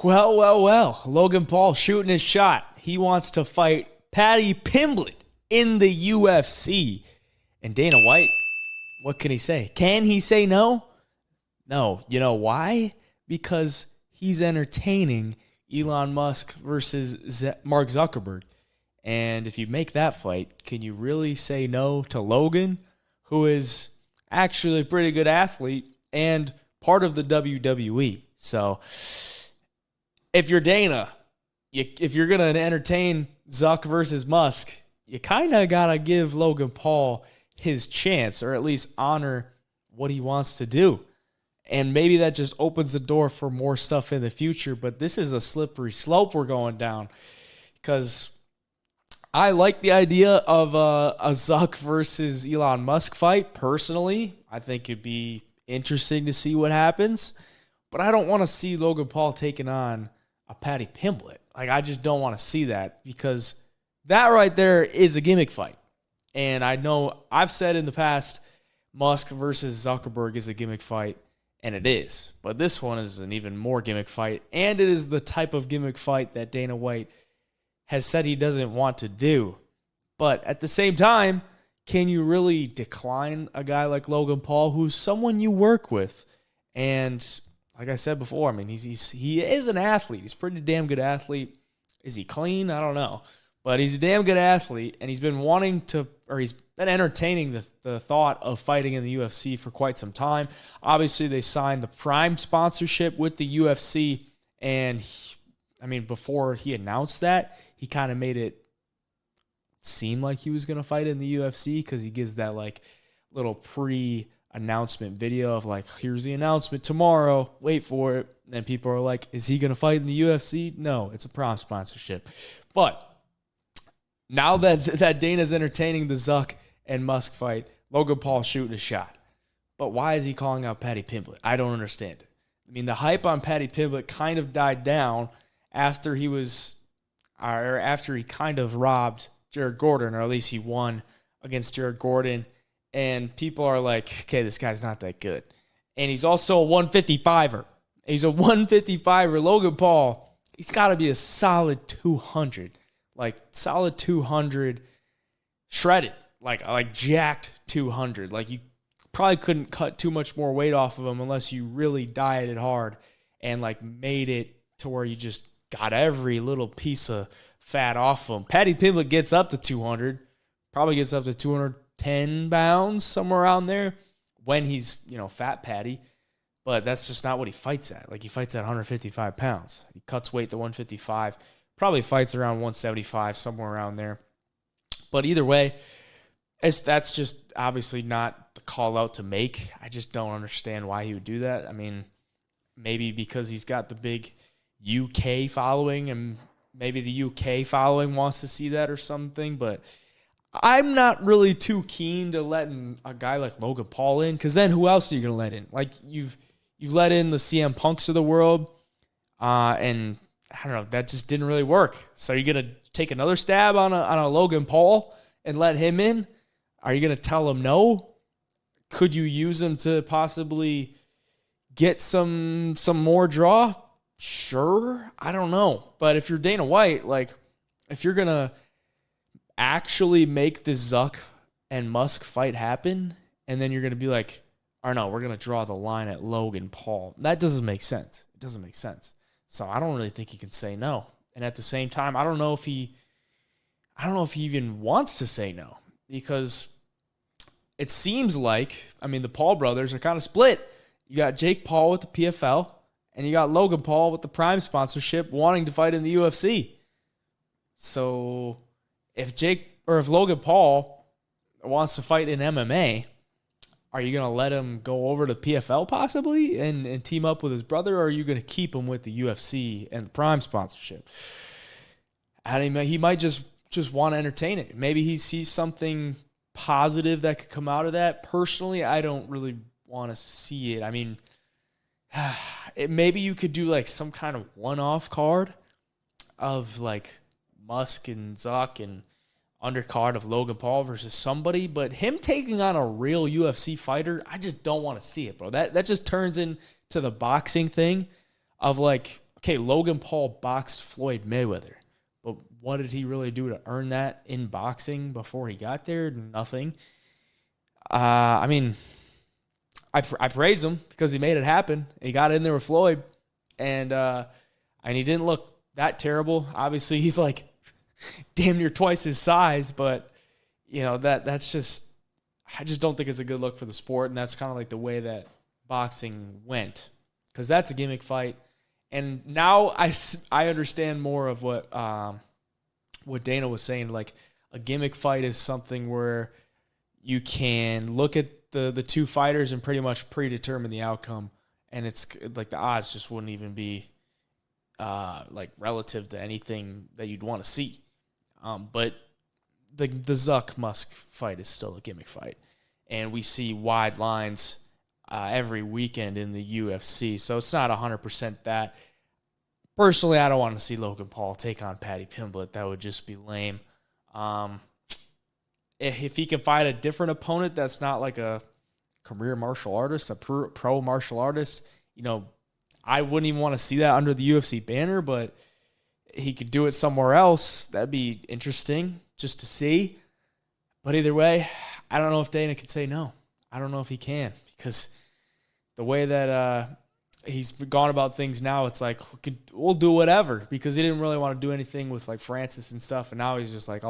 Well. Logan Paul shooting his shot. He wants to fight Paddy Pimblett in the UFC. And Dana White, what can he say? Can he say no? No. You know why? Because he's entertaining Elon Musk versus Mark Zuckerberg. And if you make that fight, can you really say no to Logan, who is actually a pretty good athlete and part of the WWE? So if you're Dana, if you're going to entertain Zuck versus Musk, you kind of got to give Logan Paul his chance, or at least honor what he wants to do. And maybe that just opens the door for more stuff in the future. But this is a slippery slope we're going down, because I like the idea of a Zuck versus Elon Musk fight. Personally, I think it'd be interesting to see what happens. But I don't want to see Logan Paul taking on a Paddy Pimblett. Like, I just don't want to see that, because that right there is a gimmick fight. And I know I've said in the past, Musk versus Zuckerberg is a gimmick fight, and it is. But this one is an even more gimmick fight, and it is the type of gimmick fight that Dana White has said he doesn't want to do. But at the same time, can you really decline a guy like Logan Paul, who's someone you work with? And like I said before, I mean, he is an athlete. He's a pretty damn good athlete. Is he clean? I don't know. But he's a damn good athlete, and he's been he's been entertaining the thought of fighting in the UFC for quite some time. Obviously, they signed the Prime sponsorship with the UFC, and before he announced that, he kind of made it seem like he was going to fight in the UFC, because he gives that like little pre-announcement video of like, here's the announcement tomorrow, wait for it. And people are like, is he going to fight in the UFC? No, it's a Prime sponsorship. But now that Dana's entertaining the Zuck and Musk fight, Logan Paul shooting a shot. But why is he calling out Paddy Pimblett? I don't understand it. I mean, the hype on Paddy Pimblett kind of died down after he kind of robbed Jared Gordon, or at least he won against Jared Gordon. And people are like, okay, this guy's not that good. And he's also a 155er. He's a 155er. Logan Paul, he's got to be a solid 200. Like, solid 200 shredded. Like jacked 200. Like, you probably couldn't cut too much more weight off of him unless you really dieted hard and, like, made it to where you just got every little piece of fat off him. Paddy Pimblett gets up to 200. Probably gets up to 210 pounds, somewhere around there, when he's, fat Paddy. But that's just not what he fights at. Like, he fights at 155 pounds. He cuts weight to 155. Probably fights around 175, somewhere around there. But either way, that's just obviously not the call out to make. I just don't understand why he would do that. I mean, maybe because he's got the big UK following, and maybe the UK following wants to see that or something. But I'm not really too keen to letting a guy like Logan Paul in, because then who else are you going to let in? Like, you've let in the CM Punks of the world, and I don't know, that just didn't really work. So are you going to take another stab on a Logan Paul and let him in? Are you going to tell him no? Could you use him to possibly get some more draw? Sure. I don't know. But if you're Dana White, like, if you're going to actually make this Zuck and Musk fight happen, and then you're going to be like, or no, we're going to draw the line at Logan Paul. That doesn't make sense. It doesn't make sense. So I don't really think he can say no. And at the same time, I don't know if he even wants to say no, because it seems like, the Paul brothers are kind of split. You got Jake Paul with the PFL, and you got Logan Paul with the Prime sponsorship wanting to fight in the UFC. So if Logan Paul wants to fight in MMA, are you going to let him go over to PFL possibly and team up with his brother, or are you going to keep him with the UFC and the Prime sponsorship? He might just want to entertain it. Maybe he sees something positive that could come out of that. Personally, I don't really want to see it. Maybe you could do like some kind of one-off card of like Musk and Zuck and undercard of Logan Paul versus somebody, but him taking on a real UFC fighter, I just don't want to see it, bro. That just turns into the boxing thing of like, okay, Logan Paul boxed Floyd Mayweather, but what did he really do to earn that in boxing before he got there? Nothing. I mean, I praise him because he made it happen. He got in there with Floyd, and he didn't look that terrible. Obviously, he's like damn near twice his size, but you know that's just, I just don't think it's a good look for the sport, and that's kind of like the way that boxing went, because that's a gimmick fight. And now I understand more of what Dana was saying. Like, a gimmick fight is something where you can look at the two fighters and pretty much predetermine the outcome, and it's like the odds just wouldn't even be like relative to anything that you'd want to see. But the Zuck Musk fight is still a gimmick fight, and we see wide lines every weekend in the UFC, so it's not 100% that. Personally, I don't want to see Logan Paul take on Paddy Pimblett. That would just be lame. If he can fight a different opponent that's not like a career martial artist, a pro martial artist, you know, I wouldn't even want to see that under the UFC banner, but he could do it somewhere else. That'd be interesting just to see. But either way, I don't know if Dana can say no. I don't know if he can, because the way that he's gone about things now, it's like we'll do whatever, because he didn't really want to do anything with like Francis and stuff, and now he's just like,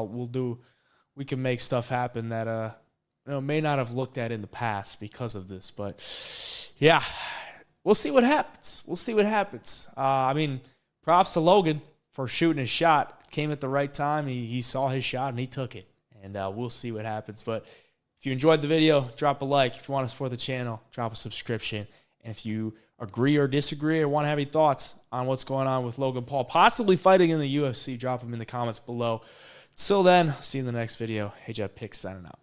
we can make stuff happen that may not have looked at in the past because of this. But yeah, we'll see what happens. I mean, props to Logan for shooting his shot. Came at the right time. He saw his shot and he took it. And we'll see what happens. But if you enjoyed the video, drop a like. If you want to support the channel, drop a subscription. And if you agree or disagree or want to have any thoughts on what's going on with Logan Paul possibly fighting in the UFC, drop them in the comments below. Till then, see you in the next video. Hey, Jeff Pick signing out.